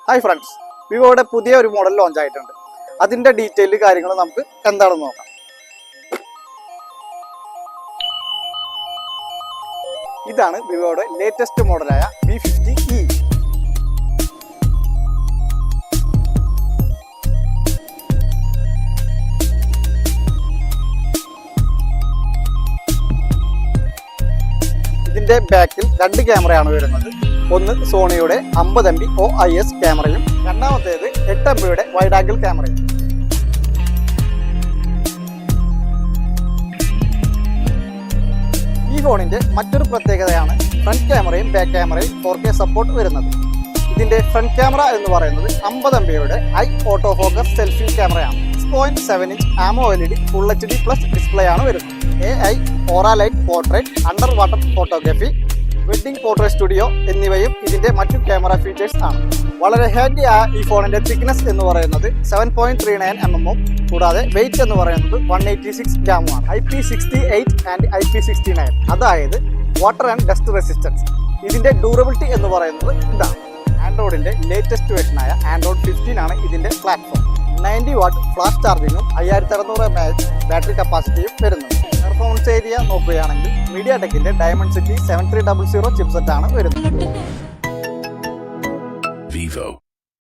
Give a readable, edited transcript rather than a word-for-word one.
Hi friends, വിവോയുടെ പുതിയ ഒരു model launch ആയിട്ടുണ്ട്. അതിൻ്റെ ഡീറ്റെയിൽ കാര്യങ്ങൾ നമുക്ക് എന്താണെന്ന് നോക്കാം. ഇതാണ് വിവോയുടെ ലേറ്റസ്റ്റ് മോഡലായ V50e. ഇതിൻ്റെ ബാക്കിൽ രണ്ട് ക്യാമറയാണ് വരുന്നത്. ഒന്ന് സോണിയുടെ 50 MP OIS ക്യാമറയും രണ്ടാമത്തേത് 8 MBയുടെ വൈഡ് ആംഗിൾ ക്യാമറയും. ഈ ഫോണിന്റെ മറ്റൊരു പ്രത്യേകതയാണ് ഫ്രണ്ട് ക്യാമറയും ബാക്ക് ക്യാമറയും 4K സപ്പോർട്ട് വരുന്നത്. ഇതിന്റെ ഫ്രണ്ട് ക്യാമറ എന്ന് പറയുന്നത് 50 MBയുടെ ഐ ഓട്ടോ ഫോക്കസ് സെൽഫി ക്യാമറയാണ്. 6.7 inch AMOLED full HD plus display ആണ് വരുന്നത്. AI aura light portrait, under water photography, wedding portrait studio എന്നിവയും ഇതിന്റെ മറ്റു ക്യാമറ ഫീച്ചേഴ്സ് ആണ്. വളരെ ഹാൻഡി ആയ ഈ ഫോണിന്റെ തിക്നെസ് എന്ന് പറയുന്നത് 7.39 mm കൂടാതെ വെയിറ്റ് എന്ന് പറയുന്നത് 186 ഗ്രാമുമാണ്. IP68 ആൻഡ് IP69, അതായത് വാട്ടർ ആൻഡ് ഡസ്റ്റ് റെസിസ്റ്റൻസ്. ഇതിന്റെ ഡ്യൂറബിലിറ്റി എന്ന് പറയുന്നത് ഇതാണ്. ആൻഡ്രോയിഡിന്റെ ലേറ്റസ്റ്റ് വേർഷനായ ആൻഡ്രോയിഡ് 15 ആണ് ഇതിന്റെ പ്ലാറ്റ്ഫോം. 90 വാട്ട് ഫ്ലാഷ് ചാർജിങ്ങും 5600 mAh ബാറ്ററി കപ്പാസിറ്റിയും വരുന്നുണ്ട്. പെർഫോമൻസ് ഏരിയ നോക്കുകയാണെങ്കിൽ മീഡിയാടെക്കിന്റെ ഡയമണ്ട്സിറ്റി 7300 ചിപ്സെറ്റ് ആണ് വരുന്നത്. Vivo.